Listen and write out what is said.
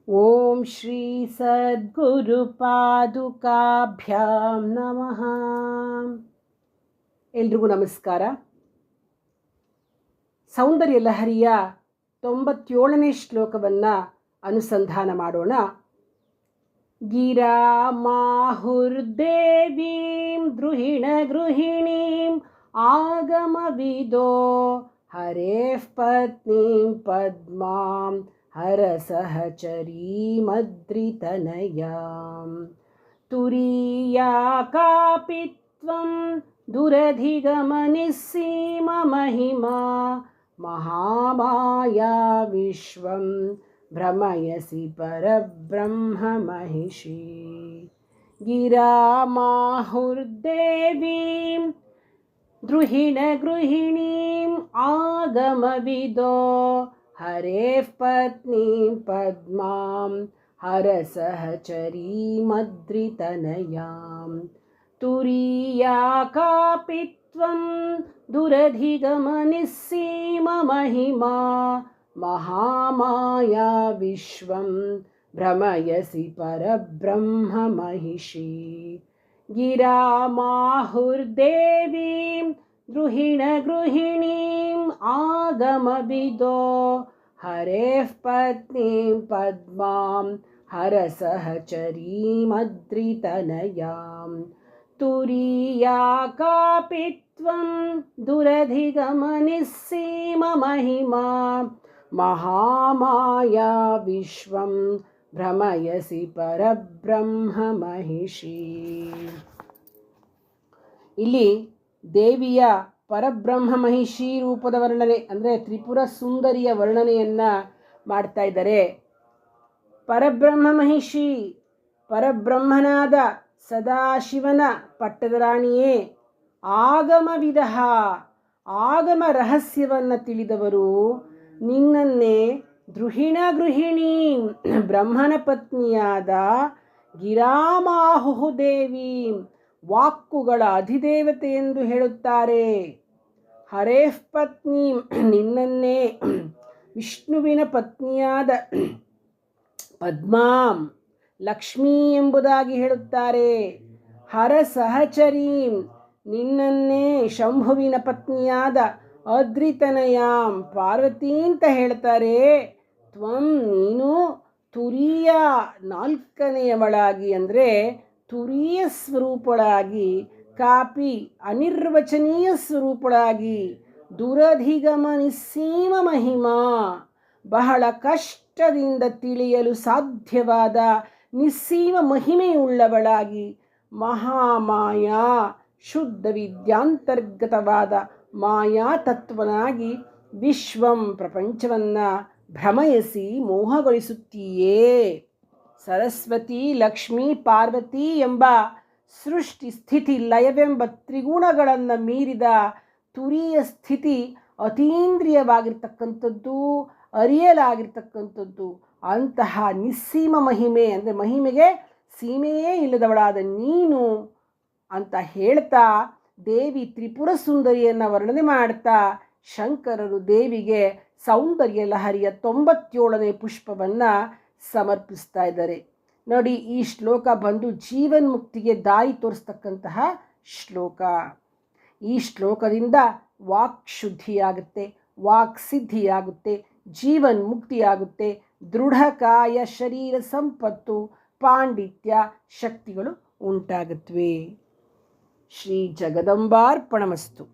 ಓಂ ಶ್ರೀ ಸದ್ಗುರು ಪಾದುಕಾಭ್ಯಾಂ ನಮಃ. ಎಲ್ರಿಗೂ ನಮಸ್ಕಾರ. ಸೌಂದರ್ಯ ಲಹರಿಯ 97ನೇ ಶ್ಲೋಕವನ್ನು ಅನುಸಂಧಾನ ಮಾಡೋಣ. ಗಿರಾ ಮಾಹುರ್ದೇವೀಂ ದ್ರುಹಿಣ ಗೃಹಿಣೀಂ ಆಗಮವಿದೋ ಹರೇಃ ಪತ್ನೀಂ ಪದ್ಮಾಂ ಹರಸಹಚರೀಮದ್ರಿತನಯಾಂ ತುರೀಯಾ ಕಾಪಿ ತ್ವಂ ದುರಧಿಗಮನಿಸ್ಸೀಮ ಮಹಿಮಾ ಮಹಾಮಾಯಾ ವಿಶ್ವಂ ಭ್ರಮಯಸಿ ಪರಬ್ರಹ್ಮ ಮಹಿಷಿ. ಗಿರಾ ಮಾಹುರ್ದೇವೀಂ ದ್ರುಹಿಣ ಗೃಹಿಣೀಂ ಆಗಮವಿದೋ ಹರೇಃ ಪತ್ನೀಂ ಪದ್ಮಾಂ ಹರಸಹಚರೀಮದ್ರಿತನಯಾಂ ತುರೀಯಾ ಕಾಪಿ ತ್ವಂ ದುರಧಿಗಮನಿಸ್ಸೀಮ ಮಹಿಮಾ ಮಹಾಮಾಯಾ ವಿಶ್ವಂ ಭ್ರಮಯಸಿ ಪರಬ್ರಹ್ಮ ಮಹಿಷಿ. ಗಿರಾ ಮಾಹುರ್ದೇವೀಂ ದ್ರುಹಿಣ ಗೃಹಿಣೀಂ ಆಗಮವಿದೋ ಹರೇಃ ಪತ್ನೀಂ ಪದ್ಮಾಂ ಹರಸಹಚರೀಮದ್ರಿತನಯಾಂ ತುರೀಯಾ ಕಾಪಿ ತ್ವಂ ದುರಧಿಗಮನಿಸ್ಸೀಮ ಮಹಿಮಾ ಮಹಾಮಾಯಾ ವಿಶ್ವಂ ಭ್ರಮಯಸಿ ಪರಬ್ರಹ್ಮ ಮಹಿಷಿ. ಇಲ್ಲಿ ದೇವಿಯ ಪರಬ್ರಹ್ಮ ಮಹಿಷಿ ರೂಪದ ವರ್ಣನೆ ಅಂದರೆ ತ್ರಿಪುರ ಸುಂದರಿಯ ವರ್ಣನೆಯನ್ನು ಮಾಡ್ತಾ ಇದ್ದಾರೆ. ಪರಬ್ರಹ್ಮ ಮಹಿಷಿ, ಪರಬ್ರಹ್ಮನಾದ ಸದಾಶಿವನ ಪಟ್ಟದ ರಾಣಿಯೇ, ಆಗಮವಿದ, ಆಗಮ ರಹಸ್ಯವನ್ನು ತಿಳಿದವರು, ನಿನ್ನನ್ನೇ ದ್ರುಹಿಣ ಗೃಹಿಣಿ, ಬ್ರಹ್ಮನ ಪತ್ನಿಯಾದ ಗಿರಾಮಾಹು ದೇವಿ, ವಾಕ್ಕುಗಳ ಅಧಿದೇವತೆ ಎಂದು ಹೇಳುತ್ತಾರೆ. ಹರೇಃ ಪತ್ನಿ, ನಿನ್ನನ್ನೇ ವಿಷ್ಣುವಿನ ಪತ್ನಿಯಾದ ಪದ್ಮಾಂ, ಲಕ್ಷ್ಮೀ ಎಂಬುದಾಗಿ ಹೇಳುತ್ತಾರೆ. ಹರ ಸಹಚರೀಂ, ನಿನ್ನನ್ನೇ ಶಂಭುವಿನ ಪತ್ನಿಯಾದ ಅದ್ರಿತನಯಾಂ, ಪಾರ್ವತಿ ಅಂತ ಹೇಳ್ತಾರೆ. ತ್ವಂ, ನೀನು ತುರಿಯ ನಾಲ್ಕನೆಯವಳಾಗಿ ಅಂದರೆ ತುರಿಯ ಸ್ವರೂಪಳಾಗಿ, ಕಾಪಿ ಅನಿರ್ವಚನೀಯ ಸ್ವರೂಪಳಾಗಿ, ದುರಧಿಗಮನಿಸ್ಸೀಮ ಮಹಿಮಾ, ಬಹಳ ಕಷ್ಟದಿಂದ ತಿಳಿಯಲು ಸಾಧ್ಯವಾದ ನಿಸ್ಸೀಮ ಮಹಿಮೆಯುಳ್ಳವಳಾಗಿ, ಮಹಾಮಾಯಾ ಶುದ್ಧ ವಿದ್ಯಾಂತರ್ಗತವಾದ ಮಾಯಾ ತತ್ವನಾಗಿ, ವಿಶ್ವಂ ಪ್ರಪಂಚವನ್ನು ಭ್ರಮಯಸಿ ಮೋಹಗೊಳಿಸುತ್ತೀಯೇ. ಸರಸ್ವತಿ, ಲಕ್ಷ್ಮೀ, ಪಾರ್ವತಿ ಎಂಬ ಸೃಷ್ಟಿ ಸ್ಥಿತಿ ಲಯವೆಂಬ ತ್ರಿಗುಣಗಳನ್ನು ಮೀರಿದ ತುರಿಯ ಸ್ಥಿತಿ ಅತೀಂದ್ರಿಯವಾಗಿರ್ತಕ್ಕಂಥದ್ದು, ಅರಿಯಲಾಗಿರ್ತಕ್ಕಂಥದ್ದು. ಅಂತಹ ನಿಸ್ಸೀಮ ಮಹಿಮೆ ಅಂದರೆ ಮಹಿಮೆಗೆ ಸೀಮೆಯೇ ಇಲ್ಲದವಳಾದ ನೀನು ಅಂತ ಹೇಳ್ತಾ ದೇವಿ ತ್ರಿಪುರ ಸುಂದರಿಯನ್ನು ವರ್ಣನೆ ಮಾಡ್ತಾ ಶಂಕರರು ದೇವಿಗೆ ಸೌಂದರ್ಯ ಲಹರಿಯ 97ನೇ ಪುಷ್ಪವನ್ನು ಸಮರ್ಪಿಸ್ತಾ ಇದ್ದಾರೆ. ನೋಡಿ, ಈ ಶ್ಲೋಕ ಬಂದು ಜೀವನ್ಮುಕ್ತಿಗೆ ದಾರಿ ತೋರಿಸ್ತಕ್ಕಂತಹ ಶ್ಲೋಕ. ಈ ಶ್ಲೋಕದಿಂದ ವಾಕ್ ಶುದ್ಧಿಯಾಗುತ್ತೆ, ವಾಕ್ ಸಿದ್ಧಿಯಾಗುತ್ತೆ, ಜೀವನ್ಮುಕ್ತಿಯಾಗುತ್ತೆ, ದೃಢಕಾಯ ಶರೀರ ಸಂಪತ್ತು, ಪಾಂಡಿತ್ಯ, ಶಕ್ತಿಗಳು ಉಂಟಾಗುತ್ತವೆ. ಶ್ರೀ ಜಗದಂಬಾರ್ಪಣಮಸ್ತು.